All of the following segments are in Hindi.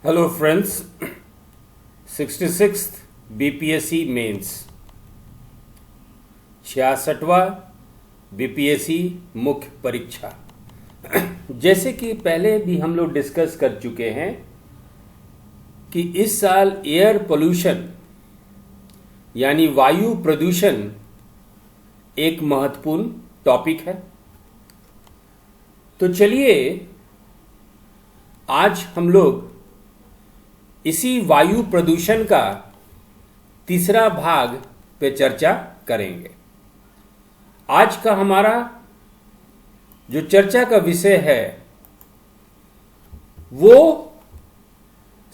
Hello friends, 66th BPSC mains 66वां बीपीएससी मुख्य परीक्षा। जैसे कि पहले भी हम लोग डिस्कस कर चुके हैं कि इस साल एयर पोल्यूशन यानी वायु प्रदूषण एक महत्वपूर्ण टॉपिक है। तो चलिए आज हम लोग इसी वायु प्रदूषण का तीसरा भाग पे चर्चा करेंगे। आज का हमारा जो चर्चा का विषय है वो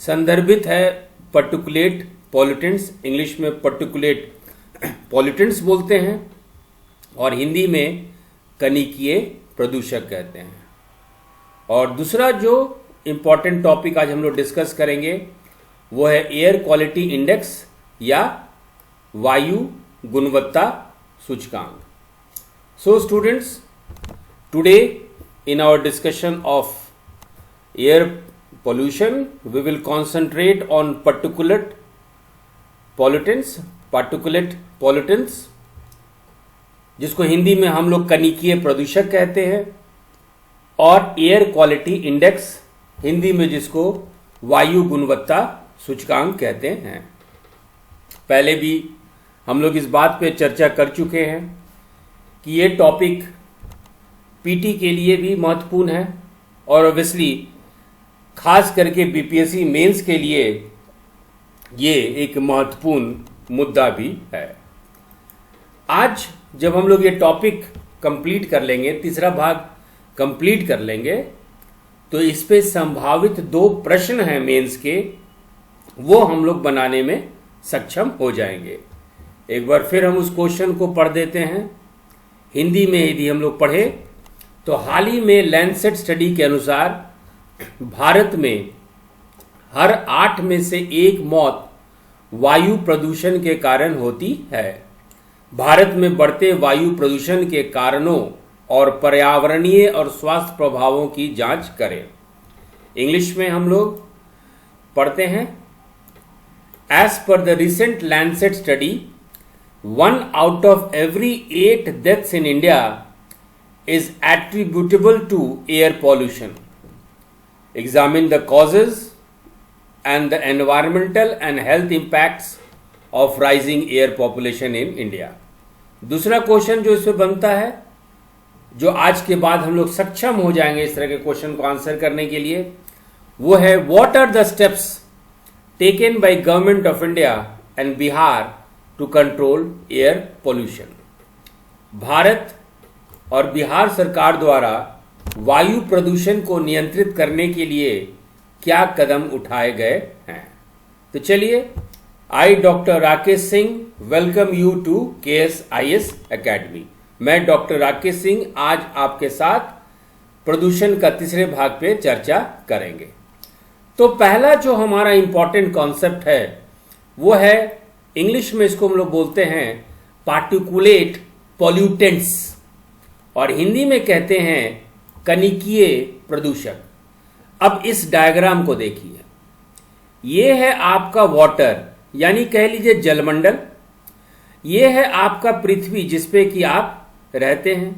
संदर्भित है पर्टिकुलेट पॉल्यूटेंट्स। इंग्लिश में पर्टिकुलेट पॉल्यूटेंट्स बोलते हैं और हिंदी में कनिकीय प्रदूषक कहते हैं। और दूसरा जो इंपॉर्टेंट टॉपिक आज हम लोग डिस्कस करेंगे वो है एयर क्वालिटी इंडेक्स या वायु गुणवत्ता सूचकांक। So students, today in our discussion of air pollution we will concentrate on particulate pollutants जिसको हिंदी में हम लोग कनिकीय प्रदूषक कहते हैं, और एयर क्वालिटी इंडेक्स हिंदी में जिसको वायु गुणवत्ता सूचकांक कहते हैं। पहले भी हम लोग इस बात पे चर्चा कर चुके हैं कि ये टॉपिक पीटी के लिए भी महत्वपूर्ण है और ऑब्वियसली खास करके बीपीएससी मेंस के लिए ये एक महत्वपूर्ण मुद्दा भी है। आज जब हम लोग ये टॉपिक कंप्लीट कर लेंगे, तीसरा भाग कंप्लीट कर लेंगे, तो इस पे संभावित 2 प्रश्न हैं मेंस के, वो हम लोग बनाने में सक्षम हो जाएंगे। एक बार फिर हम उस क्वेश्चन को पढ़ देते हैं। हिंदी में यदि हम लोग पढ़े तो हाल ही में लैंसेट स्टडी के अनुसार भारत में हर 8 में से 1 मौत वायु प्रदूषण के कारण होती है। भारत में बढ़ते वायु प्रदूषण के कारणों और पर्यावरणीय और स्वास्थ्य प्रभावों की जांच करें। इंग्लिश में हम लोग पढ़ते हैं, as per the recent Lancet study 1 out of every 8 deaths in India is attributable to air pollution. Examine the causes and the environmental and health impacts of rising air population in India. दूसरा क्वेश्चन जो इसमें बनता है, जो आज के बाद हम लोग सक्षम हो जाएंगे इस तरह के क्वेश्चन को आंसर करने के लिए, वो है what are the steps taken by government of India and Bihar to control air pollution. Bharat और बिहार सरकार द्वारा वायु प्रदूषण को नियंत्रित करने के लिए क्या कदम उठाए गए हैं। तो चलिए, I doctor Rakesh Singh welcome you to KSIS academy. मैं डॉक्टर राकेश सिंह आज आपके साथ प्रदूषण का तीसरे भाग पे चर्चा करेंगे। तो पहला जो हमारा इंपॉर्टेंट कॉन्सेप्ट है वो है, इंग्लिश में इसको हम लोग बोलते हैं पार्टिकुलेट पॉल्यूटेंट्स और हिंदी में कहते हैं कनिकीय प्रदूषक। अब इस डायग्राम को देखिए, ये है आपका वाटर यानी कह लीजिए जलमंडल, ये है आपका पृथ्वी जिसपे कि आप रहते हैं।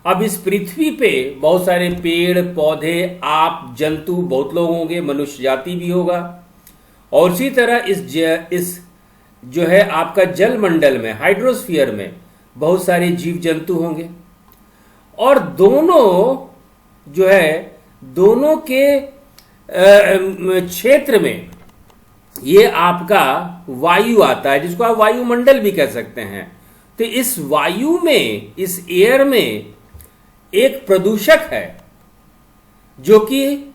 अब इस पृथ्वी पे बहुत सारे पेड़ पौधे, आप, जंतु, बहुत लोग होंगे, मनुष्य जाति भी होगा, और इसी तरह इस जो है आपका जलमंडल में, हाइड्रोस्फीयर में बहुत सारे जीव जंतु होंगे। और दोनों जो है, दोनों के क्षेत्र में ये आपका वायु आता है जिसको आप वायुमंडल भी कह सकते हैं। तो इस वायु में, इस एयर में एक प्रदूषक है जो कि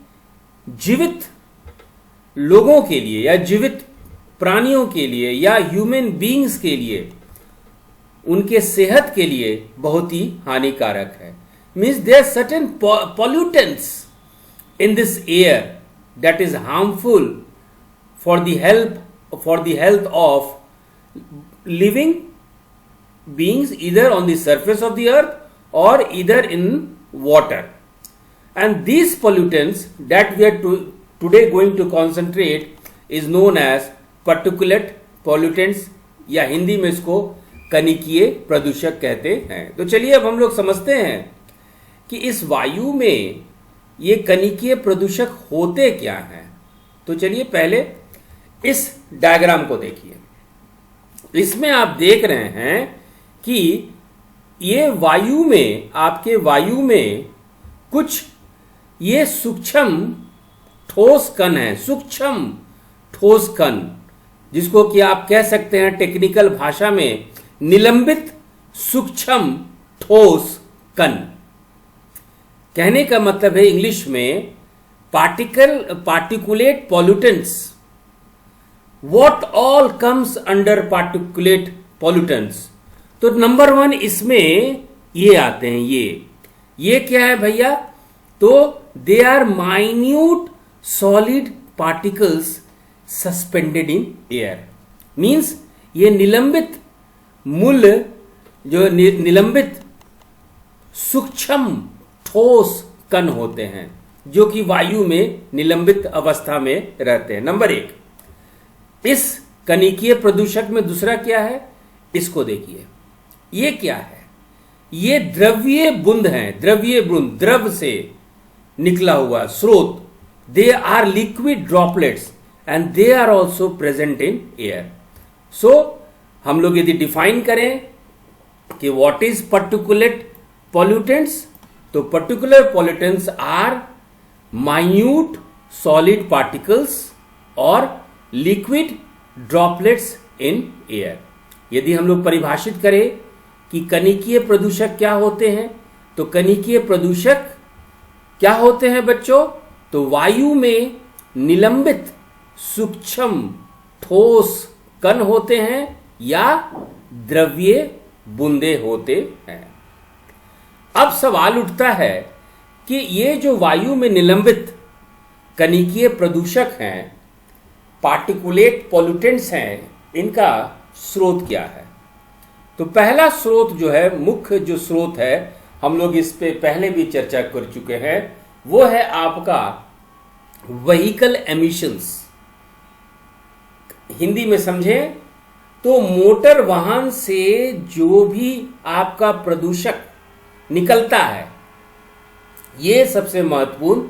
जीवित लोगों के लिए या जीवित प्राणियों के लिए या ह्यूमन बीइंग्स के लिए, उनके सेहत के लिए बहुत ही हानिकारक है। Means there are certain pollutants in this air that is harmful for the health of living beings either on the surface of the earth or either in water. And these pollutants that we are today going to concentrate is known as particulate pollutants, या हिंदी में इसको कनिकीय प्रदूषक कहते हैं। तो चलिए अब हम लोग समझते हैं कि इस वायु में ये कनिकीय प्रदूषक होते क्या हैं। तो चलिए पहले इस डायग्राम को देखिए। इसमें आप देख रहे हैं कि ये वायु में, आपके वायु में कुछ ये सूक्ष्म ठोस कण है, सूक्ष्म ठोस कण, जिसको कि आप कह सकते हैं टेक्निकल भाषा में निलंबित सूक्ष्म ठोस कण। कहने का मतलब है इंग्लिश में particulate pollutants. What all comes under particulate pollutants? तो नंबर 1 इसमें ये आते हैं। ये क्या है भैया? तो they are minute solid particles suspended in air. Means ये निलंबित मूल, जो निलंबित सूक्ष्म ठोस कण होते हैं, जो कि वायु में निलंबित अवस्था में रहते हैं। नंबर 1 इस कनिकीय प्रदूषक में। दूसरा क्या है, इसको देखिए। ये क्या है? ये द्रव्य बूंद हैं, द्रव्य बूंद, द्रव से निकला हुआ स्रोत। They are liquid droplets and they are also present in air. So हम लोग यदि डिफाइन करें कि व्हाट इज पर्टिकुलेट पॉल्यूटेंट्स, तो particular pollutants are minute solid particles और लिक्विड ड्रॉपलेट्स इन एयर। यदि हम लोग परिभाषित करें कि कनिकीय प्रदूषक क्या होते हैं, तो कनिकीय प्रदूषक क्या होते हैं बच्चों? तो वायु में निलंबित सूक्ष्म ठोस कण होते हैं या द्रव्य बूंदे होते हैं। अब सवाल उठता है कि ये जो वायु में निलंबित कनिकीय प्रदूषक हैं, पार्टिकुलेट पॉल्यूटेंट्स हैं, इनका स्रोत क्या है? तो पहला स्रोत जो है, मुख्य जो स्रोत है, हम लोग इस पे पहले भी चर्चा कर चुके हैं, वो है आपका व्हीकल एमिशंस। हिंदी में समझें तो मोटर वाहन से जो भी आपका प्रदूषक निकलता है, ये सबसे महत्वपूर्ण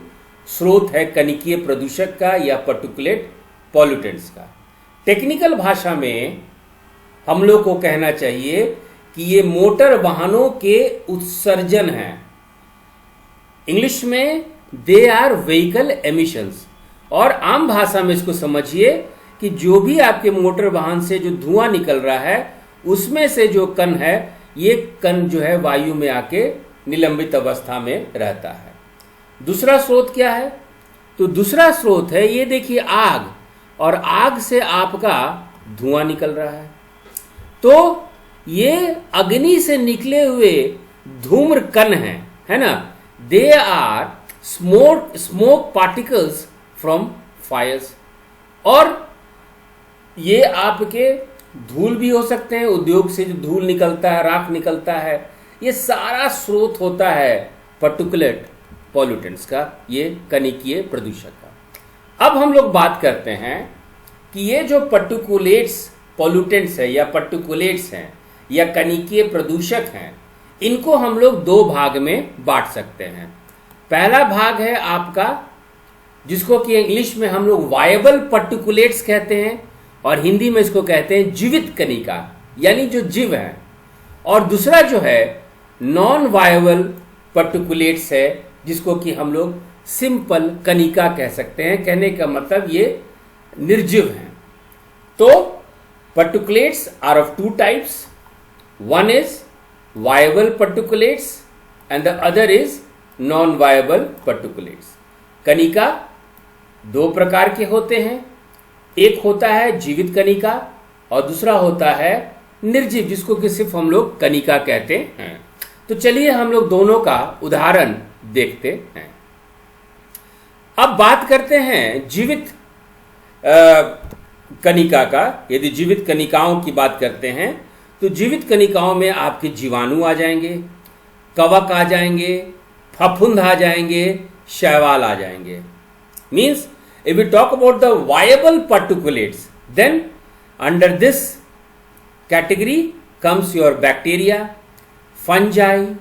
स्रोत है कनिकीय प्रदूषक का या पर्टिकुलेट पॉल्यूटेंट्स का। टेक्निकल भाषा में हम लोग को कहना चाहिए कि ये मोटर वाहनों के उत्सर्जन हैं। इंग्लिश में दे आर व्हीकल एमिशंस। और आम भाषा में इसको समझिए कि जो भी आपके मोटर वाहन से जो धुआं निकल रहा है, उसमें से जो कण है, ये कण जो है वायु में आके निलंबित अवस्था में रहता है। दूसरा स्रोत क्या है? तो दूसरा स्रोत है, ये देखिए, आग। और आग से आपका धुआं निकल रहा है, तो ये अग्नि से निकले हुए धूम्र कण हैं, है ना? They are smoke particles from fires. और ये आपके धूल भी हो सकते हैं, उद्योग से जो धूल निकलता है, राख निकलता है, ये सारा स्रोत होता है पर्टिकुलेट पॉल्यूटेंट्स का, ये कनिकीय प्रदूषक का। अब हम लोग बात करते हैं कि ये जो पर्टिकुलेट्स पॉल्यूटेंट्स है या पर्टिकुलेट्स हैं या कनिकीय प्रदूषक हैं, इनको हम लोग 2 भाग में बांट सकते हैं। पहला भाग है आपका, जिसको कि इंग्लिश में हम लोग वायबल पर्टिकुलेट्स कहते हैं, और हिंदी में इसको कहते हैं जीवित कनिका, यानी जो जीव है। और दूसरा जो है नॉन वायबल पर्टिकुलेट्स है, जिसको कि हम लोग सिंपल कनिका कह सकते हैं। कहने का मतलब ये निर्जीव हैं। तो particulates are of 2 types. One is viable particulates and the other is non-viable particulates. Kanika 2 प्रकार के होते हैं। एक होता है जीवित कनिका और दूसरा होता है निर्जीव, जिसको कि सिर्फ हम लोग कनिका कहते हैं। तो चलिए हम लोग दोनों का उदाहरण देखते हैं। अब बात करते हैं जीवित कनिका का। यदि जीवित कनिकाओं की बात करते हैं तो जीवित कनिकाओं में आपके जीवाणु आ जाएंगे, कवक आ जाएंगे, फफूंद आ जाएंगे, शैवाल आ जाएंगे। Means If we talk about the viable particulates, then under this category comes your bacteria, fungi,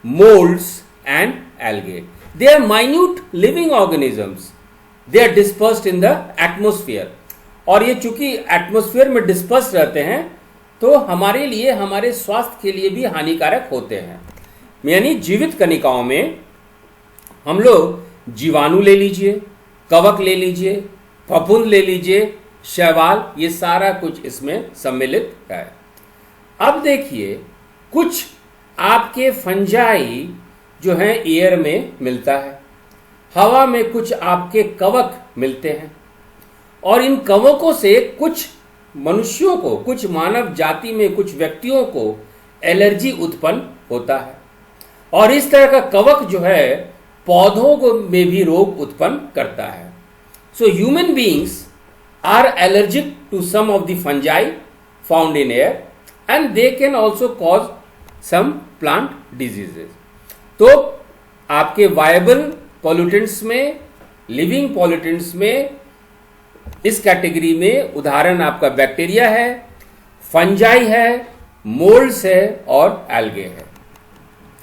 molds and algae. They are minute living organisms. They are dispersed in the atmosphere. और ये चूंकि एटमोस्फियर में डिस्पर्स रहते हैं तो हमारे लिए, हमारे स्वास्थ्य के लिए भी हानिकारक होते हैं। यानी जीवित कणिकाओं में हम लोग जीवाणु ले लीजिए, कवक ले लीजिए, फफूंद ले लीजिए, शैवाल, ये सारा कुछ इसमें सम्मिलित है। अब देखिए, कुछ आपके फंजाई जो है एयर में मिलता है, हवा में कुछ आपके कवक मिलते हैं, और इन कवकों से कुछ मनुष्यों को, कुछ मानव जाति में कुछ व्यक्तियों को एलर्जी उत्पन्न होता है, और इस तरह का कवक जो है पौधों को में भी रोग उत्पन्न करता है। So human beings are allergic to some of the fungi found in air and they can also cause some plant diseases. तो आपके वायबल पॉल्यूटेंट्स में, लिविंग पॉल्यूटेंट्स में, इस कैटेगरी में उदाहरण आपका बैक्टीरिया है, फंजाई है, मोल्ड्स है और एल्गे है।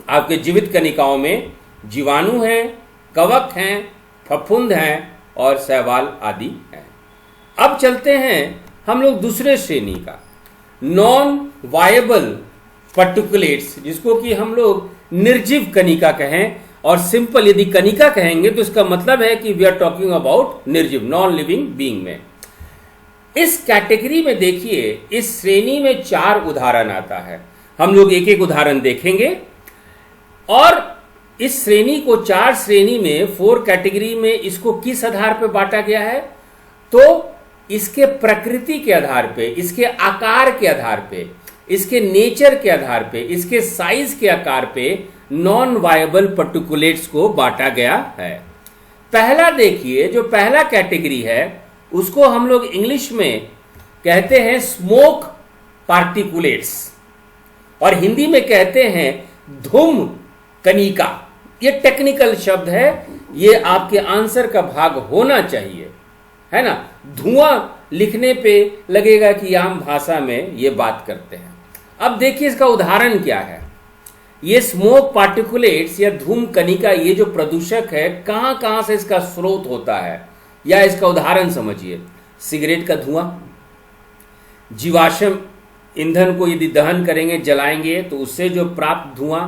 आपके जीवित कणिकाओं में जीवाणु हैं, कवक हैं, फफूंद हैं और शैवाल आदि हैं। अब चलते हैं हम लोग दूसरे श्रेणी का, नॉन वायबल पर्टिकुलेट्स, जिसको कि हम लोग निर्जीव कणिका कहें, और सिंपल यदि कणिका कहेंगे तो इसका मतलब है कि वी आर टॉकिंग अबाउट निर्जीव, नॉन लिविंग बीइंग में। इस कैटेगरी में देखिए, इस श्रेणी में 4 उदाहरण आता है। हम लोग एक एक उदाहरण देखेंगे, और इस श्रेणी को 4 श्रेणी में, 4 कैटेगरी में इसको किस आधार पर बांटा गया है? तो इसके प्रकृति के आधार पे, इसके आकार के आधार पे, इसके नेचर के आधार पे, इसके साइज के आकार पे नॉन वायबल पर्टिकुलेट्स को बांटा गया है। पहला देखिए, जो पहला कैटेगरी है उसको हम लोग इंग्लिश में कहते हैं स्मोक पार्टिकुलेट्स, और हिंदी में कहते हैं धूम कणिका। ये टेक्निकल शब्द है, ये आपके आंसर का भाग होना चाहिए, है ना। धुआं लिखने पे लगेगा कि आम भाषा में ये बात करते हैं। अब देखिए इसका उदाहरण क्या है। ये स्मोक पार्टिकुलेट्स या धूम कणिका, ये जो प्रदूषक है, कहां कहां से इसका स्रोत होता है, या इसका उदाहरण समझिए। सिगरेट का धुआं, जीवाश्म ईंधन को यदि दहन करेंगे, जलाएंगे, तो उससे जो प्राप्त धुआं,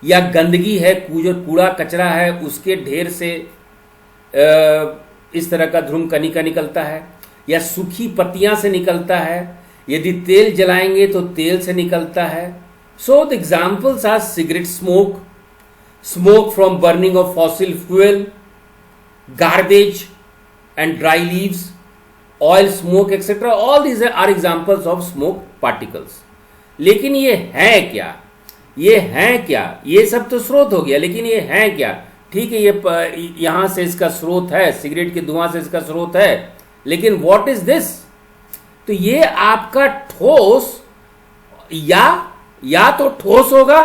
या गंदगी है, जो कूड़ा कचरा है, उसके ढेर से इस तरह का धूम कणिका निकलता है, या सूखी पत्तियां से निकलता है, यदि तेल जलाएंगे तो तेल से निकलता है। So the examples are cigarette smoke, smoke from burning of fossil fuel, garbage and dry leaves, oil smoke etcetera, all these are examples of smoke particles. लेकिन ये है क्या? ये है क्या? ये सब तो स्रोत हो गया, लेकिन ये है क्या? ठीक है, ये यहां से इसका स्रोत है, सिगरेट के धुआं से इसका स्रोत है, लेकिन व्हाट इज दिस? तो ये आपका ठोस, या तो ठोस होगा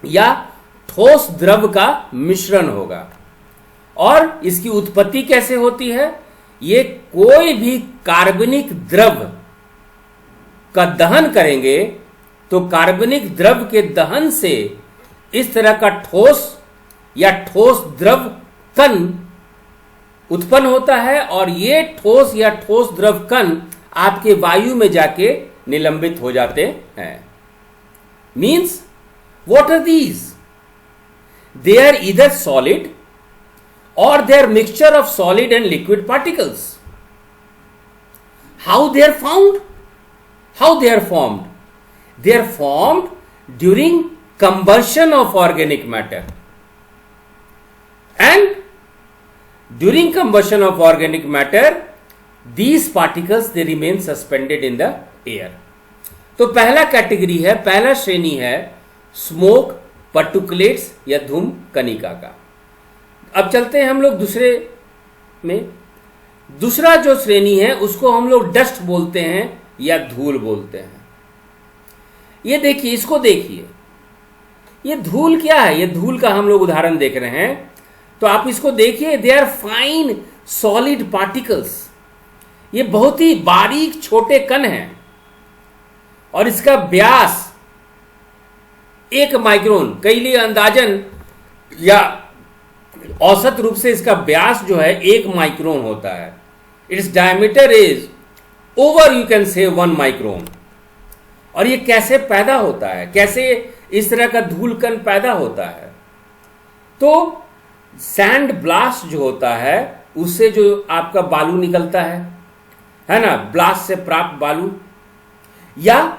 या ठोस द्रव का मिश्रण होगा। और इसकी उत्पत्ति कैसे होती है? ये कोई भी कार्बनिक द्रव का दहन करेंगे तो कार्बनिक द्रव के दहन से इस तरह का ठोस या ठोस द्रव कण उत्पन्न होता है, और ये ठोस या ठोस द्रव कण आपके वायु में जाके निलंबित हो जाते हैं। Means what are these? They are either solid और they are mixture of solid and liquid particles. How they are found? How they are formed? They are formed during combustion of organic matter, and during combustion of organic matter these particles they remain suspended in the air. तो पहला कैटेगरी है, पहला श्रेणी है स्मोक पार्टिकुलेट्स या धूम कणिका का। अब चलते हैं हम लोग दूसरे में। दूसरा जो श्रेणी है उसको हम लोग डस्ट बोलते हैं या धूल बोलते हैं। ये देखिए, इसको देखिए, ये धूल क्या है? ये धूल का हम लोग उदाहरण देख रहे हैं, तो आप इसको देखिए। They are fine solid particles, ये बहुत ही बारीक छोटे कण हैं और इसका व्यास 1 माइक्रोन, कई लिए अंदाजन या औसत रूप से इसका व्यास जो है 1 माइक्रोन होता है। Its diameter is over you can say 1 micron. और ये कैसे पैदा होता है, कैसे इस तरह का धूल कण पैदा होता है? तो सैंड ब्लास्ट जो होता है उससे जो आपका बालू निकलता है ना, ब्लास्ट से प्राप्त बालू, या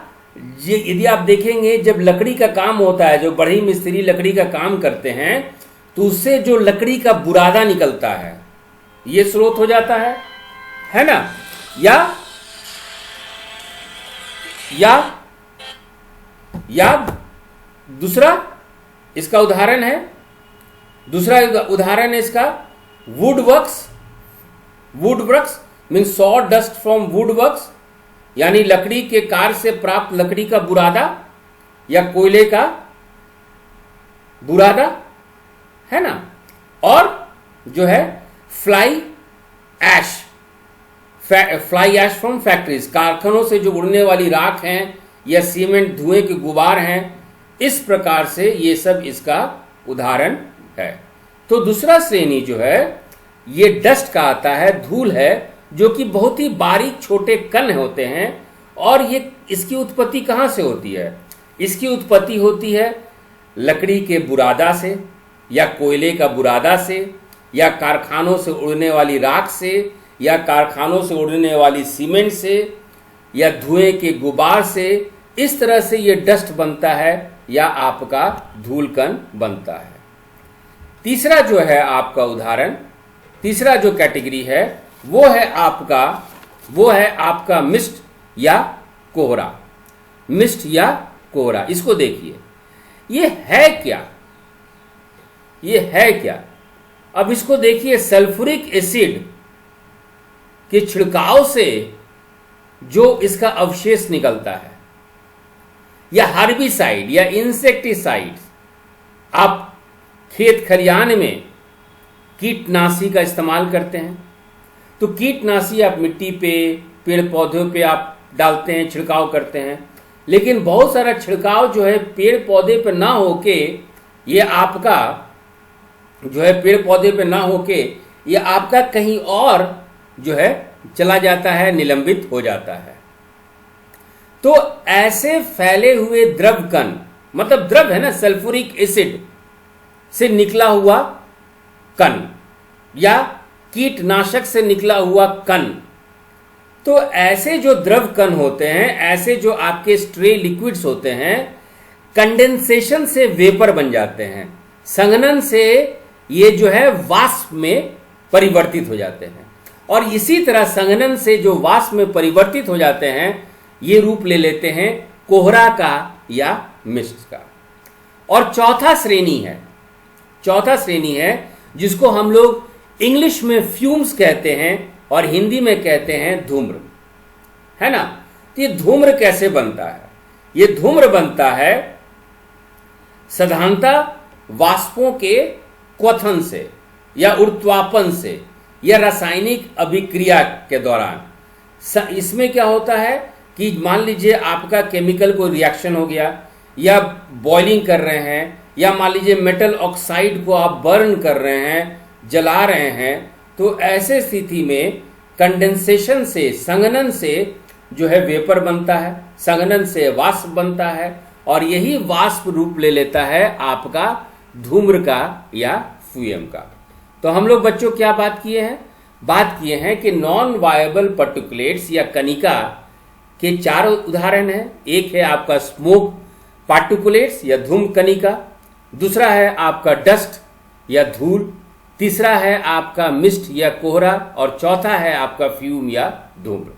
ये यदि आप देखेंगे जब लकड़ी का काम होता है, जो बढ़ई मिस्त्री लकड़ी का काम करते हैं, तो उससे जो लकड़ी का बुरादा निकलता है ये स्रोत हो जाता है ना। या दूसरा इसका उदाहरण है, दूसरा उदाहरण है इसका वुडवर्क्स मीन सॉ डस्ट फ्रॉम वुडवर्क्स, यानी लकड़ी के कार से प्राप्त लकड़ी का बुरादा या कोयले का बुरादा, है ना। और जो है फ्लाई ऐश फ्रॉम फैक्ट्रीज, कारखानों से जो उड़ने वाली राख हैं या सीमेंट धुएं के गुबार हैं, इस प्रकार से ये सब इसका उदाहरण है। तो दूसरा श्रेणी जो है ये डस्ट का आता है, धूल है, जो कि बहुत ही बारीक छोटे कण होते हैं। और ये इसकी उत्पत्ति कहां से होती है? इसकी उत्पत्ति होती है लकड़ी के बुरादा से या कोयले का बुरादा से या कारखानों से उड़ने वाली राख से या कारखानों से उड़ने वाली सीमेंट से या धुएं के गुबार से। इस तरह से ये डस्ट बनता है या आपका धूल कण बनता है। तीसरा जो है आपका उदाहरण, तीसरा जो कैटेगरी है वो है आपका मिस्ट या कोहरा। मिस्ट या कोहरा, इसको देखिए, ये है क्या? अब इसको देखिए, सल्फ्यूरिक एसिड के छिड़काव से जो इसका अवशेष निकलता है, या हार्बिसाइड या इंसेक्टिसाइड, आप खेत खलिहान में कीटनाशी का इस्तेमाल करते हैं, तो कीटनाशी आप मिट्टी पे, पेड़ पौधों पे आप डालते हैं, छिड़काव करते हैं। लेकिन बहुत सारा छिड़काव जो है पेड़ पौधे पे ना होके, ये आपका जो है पेड़ पौधे पे ना होके ये आपका कहीं और जो है चला जाता है, निलंबित हो जाता है। तो ऐसे फैले हुए द्रव कण, मतलब द्रव है ना, सल्फ्यूरिक एसिड से निकला हुआ कण या कीटनाशक से निकला हुआ कण, तो ऐसे जो द्रव कण होते हैं, ऐसे जो आपके स्ट्रे लिक्विड्स होते हैं, कंडेंसेशन से वेपर बन जाते हैं, संघनन से ये जो है वाष्प में परिवर्तित हो जाते हैं। और इसी तरह संघनन से जो वाष्प में परिवर्तित हो जाते हैं, ये रूप ले लेते हैं कोहरा का या मिस्ट का। और चौथा श्रेणी है जिसको हम लोग इंग्लिश में फ्यूम्स कहते हैं और हिंदी में कहते हैं धूम्र, है ना। तो ये धूम्र कैसे बनता है? ये धूम्र बनता है साधारणतः वाष्पों के क्वथन से या ऊर्ध्वापन से या रासायनिक अभिक्रिया के दौरान। इसमें क्या होता है कि मान लीजिए आपका केमिकल को रिएक्शन हो गया, या बॉइलिंग कर रहे हैं, या मान लीजिए मेटल ऑक्साइड को आप बर्न कर रहे हैं, जला रहे हैं, तो ऐसे स्थिति में कंडेंसेशन से, संघनन से जो है वेपर बनता है, संघनन से वाष्प बनता है, और यही वाष्प रूप ले लेता है आपका धूम्र का या फ्यूम का। तो हम लोग बच्चों क्या बात किए हैं कि नॉन वायबल पार्टिकुलेट्स या कणिका के 4 उदाहरण हैं। एक है आपका स्मोक पार्टिकुलेट्स या धूम कणिका, दूसरा है आपका डस्ट या धूल, तीसरा है आपका मिस्ट या कोहरा, और चौथा है आपका फ्यूम या धूम्र।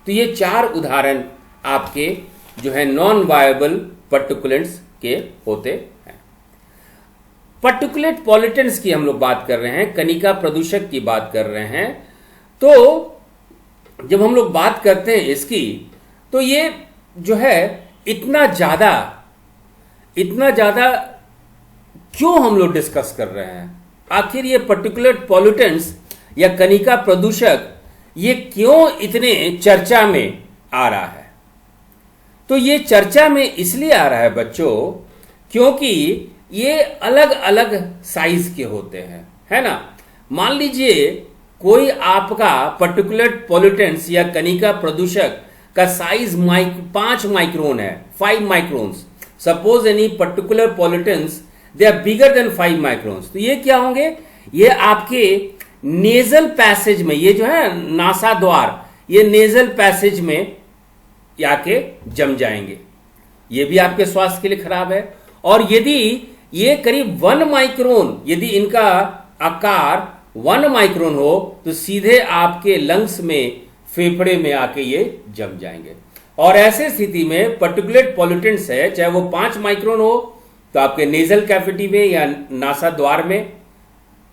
तो ये 4 उदाहरण आपके जो है नॉन वायबल पार्टिकुलेंट्स के होते हैं। पार्टिकुलेट पॉल्यूटेंट्स की हम लोग बात कर रहे हैं, कणिका प्रदूषक की बात कर रहे हैं। तो जब हम लोग बात करते हैं इसकी, तो ये जो है इतना ज्यादा क्यों हम लोग डिस्कस कर रहे हैं? आखिर ये पार्टिकुलेट पॉल्यूटेंट्स या कणिका प्रदूषक ये क्यों इतने चर्चा में आ रहा है? तो ये चर्चा में इसलिए आ रहा है बच्चों, क्योंकि ये अलग अलग साइज के होते हैं, है ना। मान लीजिए कोई आपका पर्टिकुलर पॉल्यूटेंट्स या कणिका प्रदूषक का साइज 5 माइक्रोन है, 5 microns. Suppose any particular pollutants they are bigger than 5 microns, तो ये क्या होंगे? ये आपके नेजल पैसेज में, ये जो है नासा द्वार, ये नेजल पैसेज में आके जम जाएंगे। ये भी आपके स्वास्थ्य के लिए खराब है। और यदि ये करीब 1 माइक्रोन, यदि इनका आकार 1 माइक्रोन हो तो सीधे आपके लंग्स में, फेफड़े में आके ये जम जाएंगे। और ऐसे स्थिति में पर्टिकुलेट पॉल्यूटेंट्स है, चाहे वो 5 माइक्रोन हो तो आपके नेजल कैविटी में या नासा द्वार में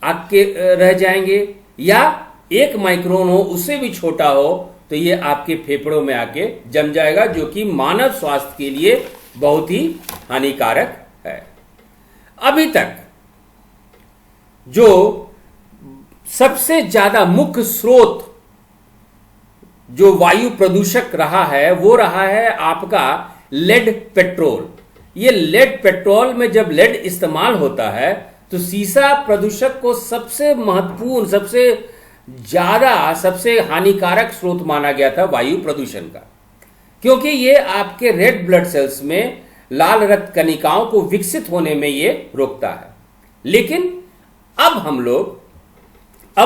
आके रह जाएंगे, या 1 माइक्रोन हो, उससे भी छोटा हो तो ये आपके फेफड़ों में आके जम जाएगा, जो कि मानव स्वास्थ्य के लिए बहुत ही हानिकारक है। अभी तक जो सबसे ज्यादा मुख्य स्रोत जो वायु प्रदूषक रहा है वो रहा है आपका लेड पेट्रोल। ये लेड पेट्रोल में जब लेड इस्तेमाल होता है तो सीसा प्रदूषक को सबसे महत्वपूर्ण, सबसे ज्यादा, सबसे हानिकारक स्रोत माना गया था वायु प्रदूषण का, क्योंकि ये आपके रेड ब्लड सेल्स में लाल रक्त कणिकाओं को विकसित होने में ये रोकता है। लेकिन अब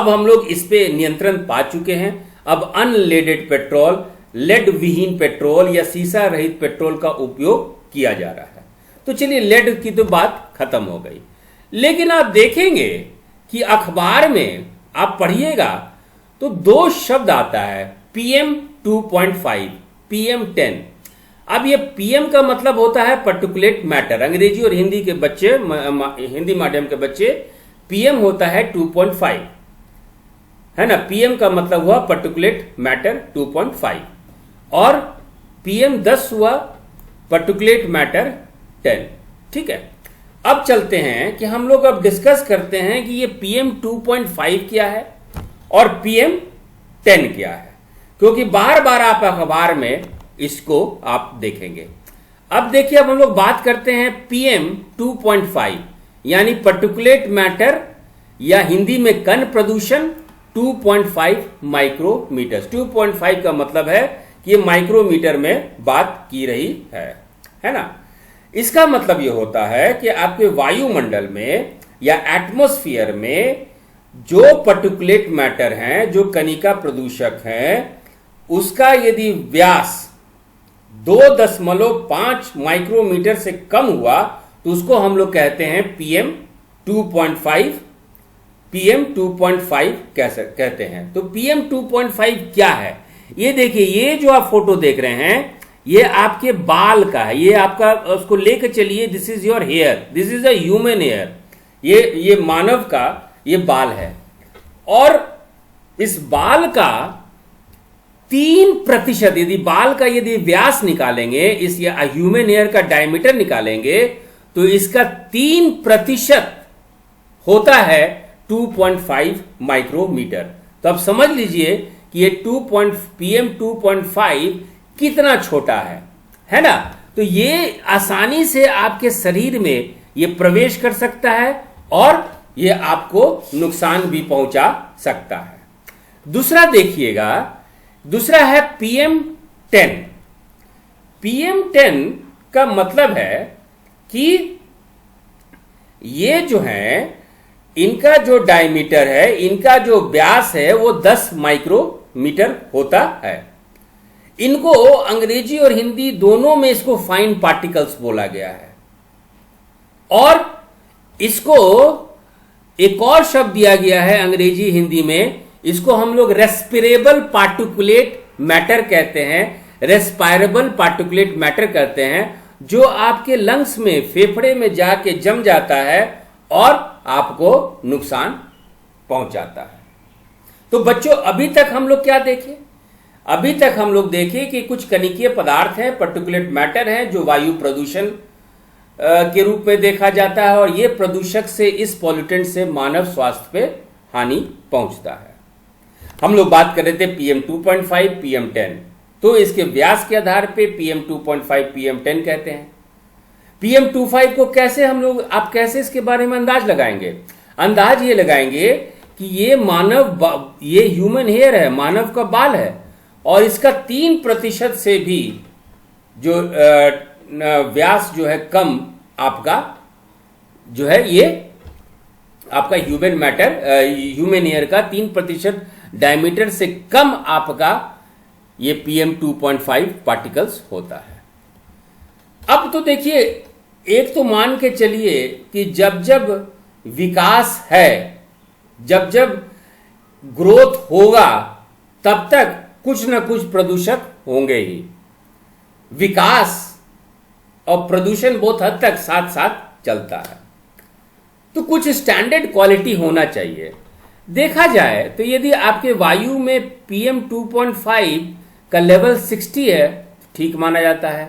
हम लोग इस पे नियंत्रण पा चुके हैं। अब अनलेडेड पेट्रोल, लेड विहीन पेट्रोल या सीसा रहित पेट्रोल का उपयोग किया जा रहा है। तो चलिए, लेड की तो बात खत्म हो गई। लेकिन आप देखेंगे कि अखबार में आप पढ़िएगा तो 2 शब्द आता है, PM 2.5, PM 10। अब ये PM का मतलब होता है पर्टिकुलेट मैटर। अंग्रेजी और हिंदी के बच्चे, हिंदी माध्यम के बच्चे, PM होता है 2.5, है ना। PM का मतलब हुआ पर्टिकुलेट मैटर 2.5 और PM 10 हुआ पर्टिकुलेट मैटर 10। ठीक है, अब चलते हैं कि हम लोग अब डिस्कस करते हैं कि ये PM 2.5 क्या है और PM 10 क्या है, क्योंकि बार बार आप अखबार में इसको आप देखेंगे। अब देखिए, अब हम लोग बात करते हैं PM 2.5 यानी पर्टिकुलेट मैटर या हिंदी में कण प्रदूषण 2.5 माइक्रोमीटर। 2.5 का मतलब है कि ये माइक्रोमीटर में बात की रही है ना। इसका मतलब यह होता है कि आपके वायुमंडल में या एटमॉस्फेयर में जो पर्टिकुलेट मैटर हैं, जो कणिका प्रदूषक हैं, उसका यदि व्यास 2.5 माइक्रोमीटर से कम हुआ तो उसको हम लोग कहते हैं PM 2.5। PM 2.5 कहते हैं। तो PM 2.5 क्या है? ये देखिए, ये जो आप फोटो देख रहे हैं ये आपके बाल का है। ये आपका, उसको लेकर चलिए, this is your hair, this is a human hair. ये मानव का ये बाल है और इस बाल का 3%, यदि बाल का यदि व्यास निकालेंगे, इस या ह्यूमन हेयर का डायमीटर निकालेंगे तो इसका 3% होता है 2.5 माइक्रोमीटर। तो अब समझ लीजिए कि ये PM 2.5 कितना छोटा है ना। तो ये आसानी से आपके शरीर में ये प्रवेश कर सकता है और ये आपको नुकसान भी पहुंचा सकता है। दूसरा देखिएगा, दूसरा है PM 10। PM 10 का मतलब है कि ये जो है, इनका जो डायमीटर है, इनका जो व्यास है वो 10 माइक्रोमीटर होता है। इनको अंग्रेजी और हिंदी दोनों में इसको फाइन पार्टिकल्स बोला गया है। और इसको एक और शब्द दिया गया है अंग्रेजी हिंदी में, इसको हम लोग रेस्पिरेबल पार्टिकुलेट मैटर कहते हैं, रेस्पायरेबल पार्टिकुलेट मैटर कहते हैं, जो आपके लंग्स में, फेफड़े में जाके जम जाता है और आपको नुकसान पहुंचाता है। तो बच्चों, अभी तक हम लोग क्या देखे? अभी तक हम लोग देखे कि कुछ कणिकीय पदार्थ हैं, पर्टिकुलेट मैटर हैं, जो वायु प्रदूषण के रूप में देखा जाता है और ये प्रदूषक से, इस पॉल्यूटेंट से मानव स्वास्थ्य पे हानि पहुंचता है। हम लोग बात कर रहे थे PM 2.5, PM 10, तो इसके व्यास के आधार पे PM 2.5, PM 10 कहते हैं। PM 25 को कैसे हम लोग, आप कैसे इसके बारे में अंदाज लगाएंगे? अंदाज ये लगाएंगे कि ये ह्यूमन हेयर है, मानव का बाल है, और इसका 3% से भी जो व्यास जो है कम आपका जो है, ये आपका ह्यूमन हेयर का 3% डायमीटर से कम आपका ये PM 2.5 पार्टिकल्स होता है। अब तो देखिए, एक तो मान के चलिए कि जब जब विकास है, जब जब ग्रोथ होगा, तब तक कुछ न कुछ प्रदूषक होंगे ही। विकास और प्रदूषण बहुत हद तक साथ साथ चलता है, तो कुछ स्टैंडर्ड क्वालिटी होना चाहिए। देखा जाए तो यदि आपके वायु में PM 2.5 का लेवल 60 है, ठीक माना जाता है,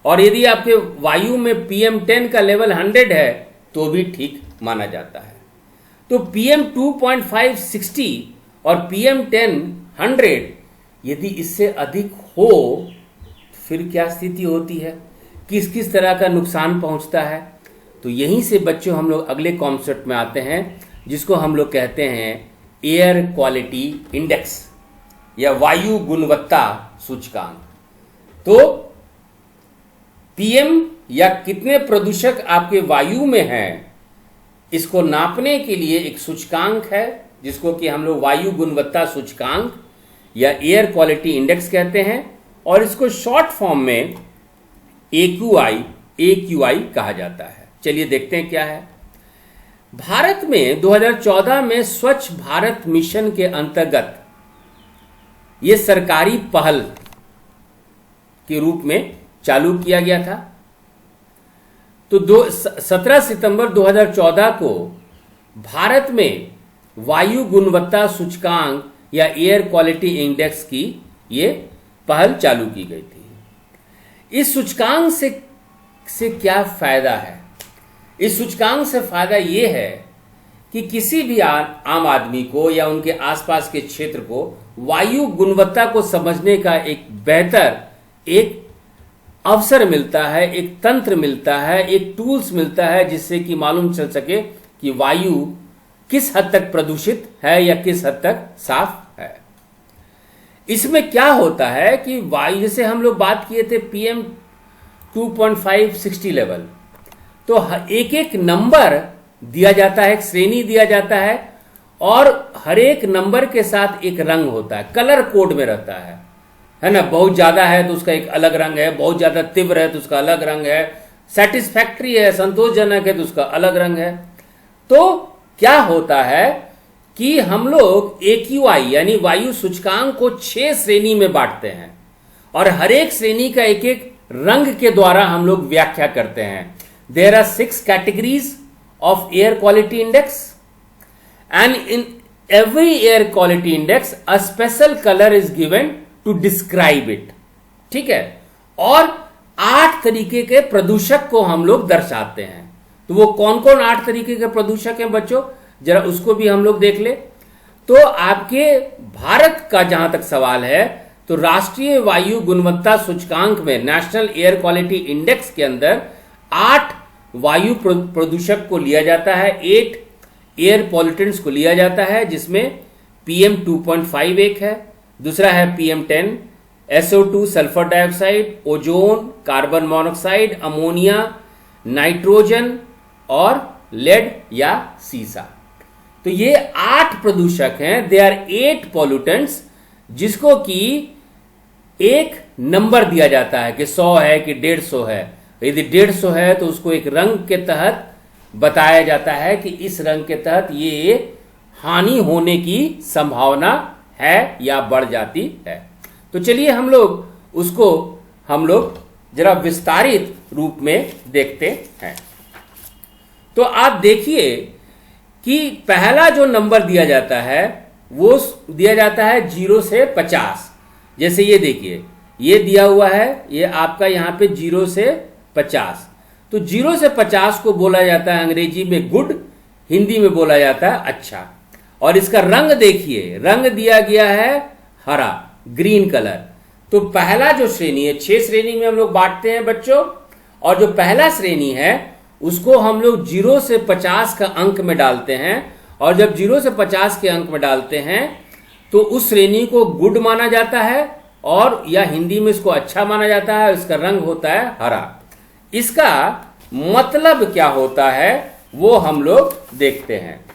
और यदि आपके वायु में PM 10 का लेवल 100 है तो भी ठीक माना जाता है। तो PM 2.5 60 और PM 10 100, यदि इससे अधिक हो फिर क्या स्थिति होती है, किस किस तरह का नुकसान पहुंचता है? तो यहीं से बच्चों हम लोग अगले कॉन्सेप्ट में आते हैं, जिसको हम लोग कहते हैं एयर क्वालिटी इंडेक्स या वायु गुणवत्ता सूचकांक। तो PM या कितने प्रदूषक आपके वायु में हैं, इसको नापने के लिए एक सूचकांक है, जिसको कि हम लोग वायु गुणवत्ता सूचकांक या एयर क्वालिटी इंडेक्स कहते हैं, और इसको शॉर्ट फॉर्म में AQI कहा जाता है। चलिए देखते हैं क्या है। भारत में 2014 में स्वच्छ भारत मिशन के अंतर्गत यह सरकारी पहल के रूप में चालू किया गया था। तो 17 सितंबर 2014 को भारत में वायु गुणवत्ता सूचकांक या एयर क्वालिटी इंडेक्स की ये पहल चालू की गई थी। इस सूचकांक से क्या फायदा है? इस सूचकांक से फायदा ये है कि किसी भी आम आदमी को या उनके आसपास के क्षेत्र को वायु गुणवत्ता को समझने का एक बेहतर एक अवसर मिलता है, एक तंत्र मिलता है, एक टूल्स मिलता है, जिससे कि मालूम चल सके कि वायु किस हद तक प्रदूषित है या किस हद तक साफ है। इसमें क्या होता है कि वायु, जैसे हम लोग बात किए थे PM 2.5 60 लेवल, तो एक एक नंबर दिया जाता है, एक श्रेणी दिया जाता है, और हर एक नंबर के साथ एक रंग होता है, कलर कोड में रहता है ना। बहुत ज्यादा है तो उसका एक अलग रंग है, बहुत ज्यादा तीव्र है तो उसका अलग रंग है, सेटिस्फैक्ट्री है, संतोषजनक है तो उसका अलग रंग है। तो क्या होता है कि हम लोग AQI यानी वायु सूचकांक को 6 श्रेणी में बांटते हैं, और हर एक श्रेणी का एक एक रंग के द्वारा हम लोग व्याख्या करते हैं। There are 6 categories of air quality index, and in every air quality index a special color is given to describe it। ठीक है, और 8 तरीके के प्रदूषक को हम लोग दर्शाते हैं। तो वो कौन कौन 8 तरीके के प्रदूषक हैं बच्चों, जरा उसको भी हम लोग देख ले। तो आपके भारत का जहां तक सवाल है, तो राष्ट्रीय वायु गुणवत्ता सूचकांक में, नेशनल एयर क्वालिटी इंडेक्स के अंदर 8 वायु प्रदूषक को लिया जाता है, 8 एयर पॉल्यूटेंट्स को लिया जाता है, जिसमें PM 2.5 एक है, दूसरा है PM 10, SO2 sulphur dioxide, ozone, carbon monoxide, ammonia, nitrogen और लेड या सीसा। तो ये 8 प्रदूषक हैं, दे आर 8 पॉल्यूटेंट्स, जिसको कि एक नंबर दिया जाता है कि 100 है कि 150 है। यदि 150 है तो उसको एक रंग के तहत बताया जाता है कि इस रंग के तहत ये हानि होने की संभावना है या बढ़ जाती है। तो चलिए हम लोग जरा विस्तारित रूप में देखते हैं। तो आप देखिए कि पहला जो नंबर दिया जाता है वो दिया जाता है 0 से 50। जैसे ये देखिए, ये दिया हुआ है, ये आपका यहां पे 0 से 50। तो 0 से 50 को बोला जाता है अंग्रेजी में गुड, हिंदी में बोला जाता है अच्छा। और इसका रंग देखिए, रंग दिया गया है हरा, ग्रीन कलर। तो पहला जो श्रेणी है, 6 श्रेणी में हम लोग बांटते हैं बच्चों, और जो पहला श्रेणी है उसको हम लोग 0 से 50 का अंक में डालते हैं, और जब 0 से 50 के अंक में डालते हैं तो उस श्रेणी को गुड माना जाता है, और या हिंदी में इसको अच्छा माना जाता है। इसका रंग होता है हरा। इसका मतलब क्या होता है वो हम लोग देखते हैं।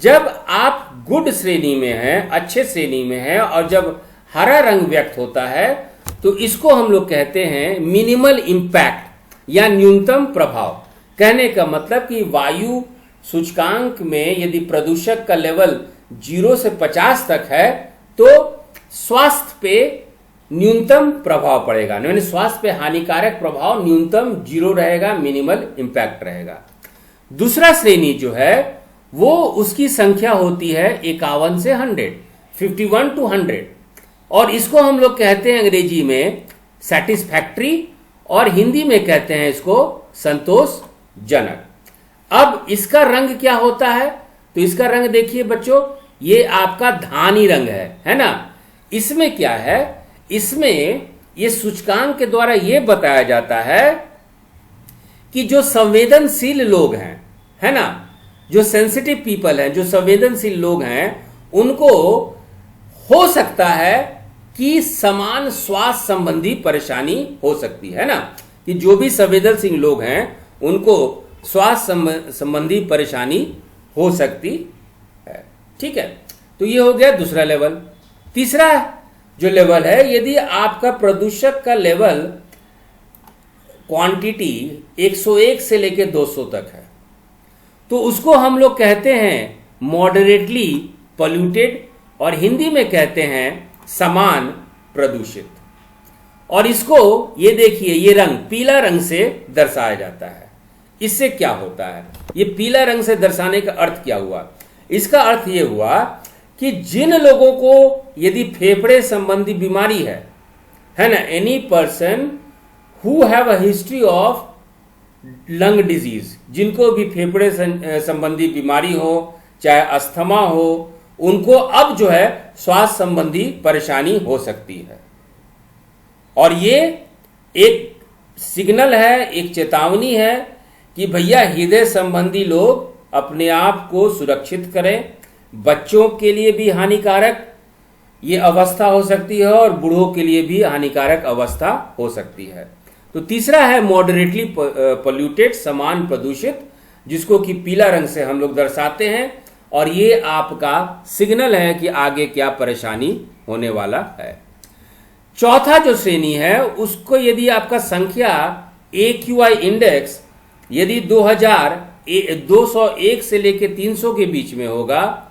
जब आप गुड श्रेणी में हैं, अच्छे श्रेणी में हैं, और जब हरा रंग व्यक्त होता है तो इसको हम लोग कहते हैं मिनिमल इंपैक्ट या न्यूनतम प्रभाव। कहने का मतलब कि वायु सूचकांक में यदि प्रदूषक का लेवल 0 से 50 तक है तो स्वास्थ्य पे न्यूनतम प्रभाव पड़ेगा, यानी स्वास्थ्य पे हानिकारक प्रभाव न्यूनतम 0 रहेगा, मिनिमल इंपैक्ट रहेगा। दूसरा श्रेणी जो है वो उसकी संख्या होती है 51 से 100, 51 to 100, और इसको हम लोग कहते हैं अंग्रेजी में सैटिस्फैक्ट्री, और हिंदी में कहते हैं इसको संतोषजनक। अब इसका रंग क्या होता है? तो इसका रंग देखिए बच्चों, ये आपका धानी रंग है ना। इसमें क्या है, इसमें ये सूचकांक के द्वारा ये बताया जाता है कि जो संवेदनशील लोग हैं, है ना, जो सेंसिटिव पीपल हैं, जो संवेदनशील लोग हैं, उनको हो सकता है कि समान स्वास्थ्य संबंधी परेशानी हो सकती है ना, कि जो भी संवेदनशील लोग हैं उनको स्वास्थ्य संबंधी परेशानी हो सकती है। ठीक है, तो ये हो गया दूसरा लेवल। तीसरा जो लेवल है, यदि आपका प्रदूषक का लेवल क्वांटिटी 101 से लेकर 200 तक है तो उसको हम लोग कहते हैं मॉडरेटली पॉल्यूटेड, और हिंदी में कहते हैं समान प्रदूषित। और इसको ये देखिए, ये रंग पीला रंग से दर्शाया जाता है। इससे क्या होता है, ये पीला रंग से दर्शाने का अर्थ क्या हुआ? इसका अर्थ ये हुआ कि जिन लोगों को यदि फेफड़े संबंधी बीमारी है ना, any person who have a history of lung disease, जिनको भी फेफड़े संबंधी बीमारी हो, चाहे अस्थमा हो, उनको अब जो है स्वास्थ्य संबंधी परेशानी हो सकती है। और ये एक सिग्नल है, एक चेतावनी है कि भैया हृदय संबंधी लोग अपने आप को सुरक्षित करें। बच्चों के लिए भी हानिकारक ये अवस्था हो सकती है और बूढ़ों के लिए भी हानिकारक अवस्था हो सकती है। तो तीसरा है मॉडरेटली पोल्यूटेड, समान प्रदूषित, जिसको कि पीला रंग से हम लोग दर्शाते हैं, और ये आपका सिग्नल है कि आगे क्या परेशानी होने वाला है। चौथा जो श्रेणी है उसको यदि आपका संख्या AQI इंडेक्स यदि 201 से लेके 300 के बीच में होगा,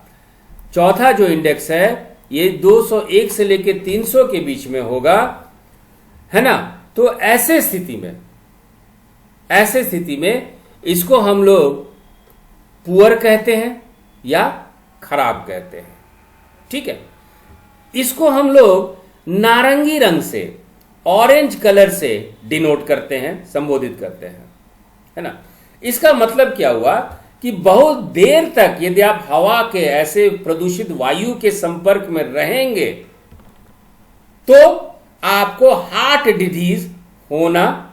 चौथा जो इंडेक्स है ये 201 से लेके 300 के बीच में होगा, है ना, तो ऐसे स्थिति में इसको हम लोग पुअर कहते हैं या खराब कहते हैं। ठीक है, इसको हम लोग नारंगी रंग से, ऑरेंज कलर से डिनोट करते हैं, संबोधित करते हैं, है ना। इसका मतलब क्या हुआ कि बहुत देर तक यदि आप हवा के ऐसे प्रदूषित वायु के संपर्क में रहेंगे तो आपको हार्ट डिजीज होना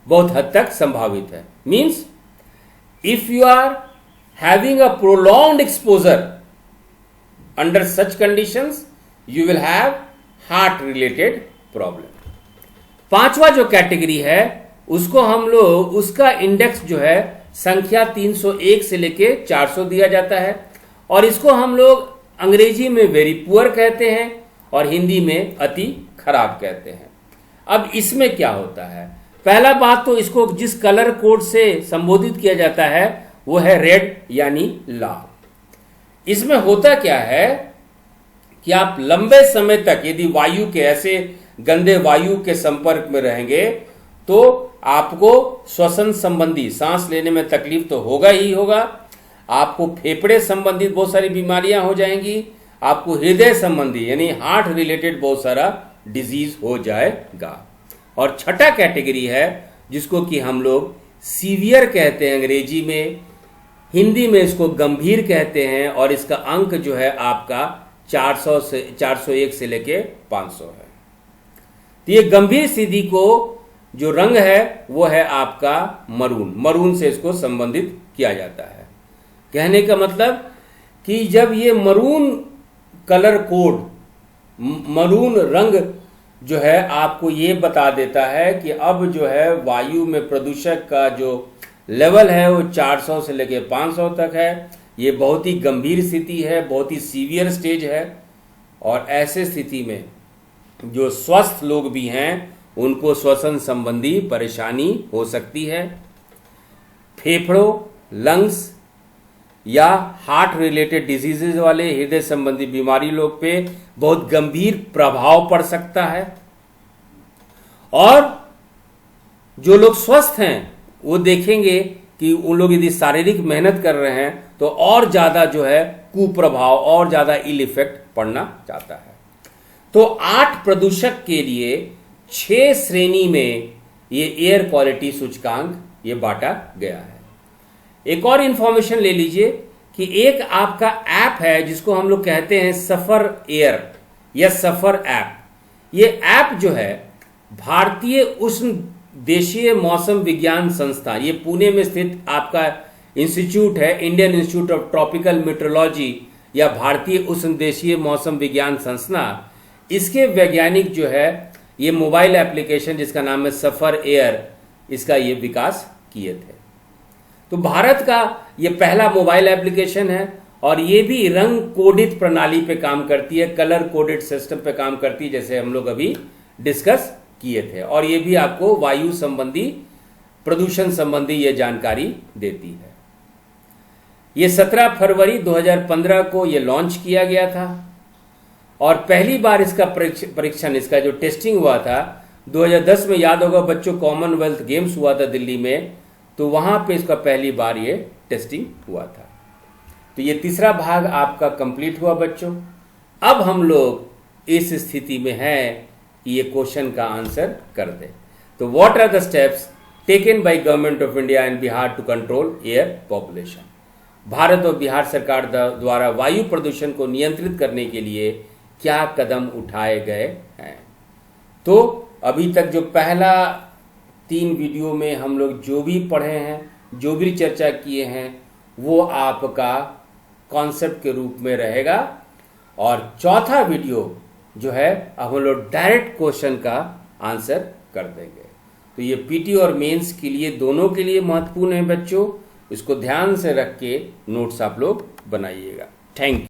बहुत हद तक संभावित है। Means if you are having a prolonged exposure under such conditions you will have heart related problem। पांचवा जो कैटेगरी है उसको हम लोग, उसका इंडेक्स जो है संख्या 301 से लेके 400 दिया जाता है, और इसको हम लोग अंग्रेजी में वेरी पुअर कहते हैं और हिंदी में अति खराब कहते हैं। अब इसमें क्या होता है, पहला बात तो इसको जिस कलर कोड से संबोधित किया जाता है वो है रेड यानी लाल। इसमें होता क्या है कि आप लंबे समय तक यदि वायु के ऐसे गंदे वायु के संपर्क में रहेंगे तो आपको श्वसन संबंधी, सांस लेने में तकलीफ तो होगा ही होगा, आपको फेफड़े संबंधित बहुत सारी बीमारियां हो जाएंगी, आपको हृदय संबंधी यानी हार्ट रिलेटेड बहुत सारा डिजीज हो जाएगा। और छठा कैटेगरी है जिसको कि हम लोग सीवियर कहते हैं अंग्रेजी में, हिंदी में इसको गंभीर कहते हैं और इसका अंक जो है आपका 401 से लेके 500 है। तो ये गंभीर स्थिति को जो रंग है वो है आपका मरून से इसको संबंधित किया जाता है। कहने का मतलब कि जब ये मरून कलर कोड, मरून रंग जो है आपको ये बता देता है कि अब जो है वायु में प्रदूषक का जो लेवल है वो 400 से लेके 500 तक है। ये बहुत ही गंभीर स्थिति है, बहुत ही सीवियर स्टेज है। और ऐसे स्थिति में जो स्वस्थ लोग भी हैं उनको श्वसन संबंधी परेशानी हो सकती है। फेफड़ों, लंग्स या हार्ट रिलेटेड डिजीजेज वाले, हृदय संबंधी बीमारी लोग पे बहुत गंभीर प्रभाव पड़ सकता है। और जो लोग स्वस्थ हैं वो देखेंगे कि उन लोग यदि शारीरिक मेहनत कर रहे हैं तो और ज्यादा जो है कुप्रभाव और ज्यादा इल इफेक्ट पड़ना चाहता है। तो 8 प्रदूषक के लिए 6 श्रेणी में ये एयर क्वालिटी सूचकांक ये बांटा गया है। एक और इंफॉर्मेशन ले लीजिए कि एक आपका ऐप है जिसको हम लोग कहते हैं सफर एयर या सफर ऐप। ये ऐप जो है भारतीय उष्ण देशीय मौसम विज्ञान संस्था, ये पुणे में स्थित आपका इंस्टीट्यूट है, Indian institute of tropical metrology या भारतीय उष्ण देशीय मौसम विज्ञान संस्था, इसके वैज्ञानिक जो है ये मोबाइल एप्लीकेशन जिसका नाम है सफर एयर, इसका ये विकास किए थे। तो भारत का ये पहला मोबाइल एप्लीकेशन है और ये भी रंग कोडित प्रणाली पे काम करती है, कलर कोडेड सिस्टम पे काम करती है, जैसे हम लोग अभी डिस्कस किए थे। और ये भी आपको वायु संबंधी, प्रदूषण संबंधी ये जानकारी देती है। ये 17 फरवरी 2015 को ये लॉन्च किया गया था और पहली बार इसका परीक्षण, इसका जो टेस्टिंग हुआ था 2010 में, याद होगा बच्चों, कॉमनवेल्थ गेम्स हुआ था दिल्ली में, तो वहां पे इसका पहली बार ये टेस्टिंग हुआ था। तो ये तीसरा भाग आपका कंप्लीट हुआ बच्चों। अब हम लोग इस स्थिति में हैं कि ये क्वेश्चन का आंसर कर दे। तो what are the steps taken by government of India and Bihar to control air population. Bharat और बिहार सरकार द्वारा वायु प्रदूषण को नियंत्रित करने के लिए क्या कदम उठाए गए हैं। तो अभी तक जो पहला 3 वीडियो में हम लोग जो भी पढ़े हैं, जो भी चर्चा किए हैं, वो आपका कॉन्सेप्ट के रूप में रहेगा। और चौथा वीडियो जो है अब हम लोग डायरेक्ट क्वेश्चन का आंसर कर देंगे। तो ये पीटी और मेंस के लिए, दोनों के लिए महत्वपूर्ण है बच्चों। इसको ध्यान से रख के नोट्स आप लोग बनाइएगा। Thank you.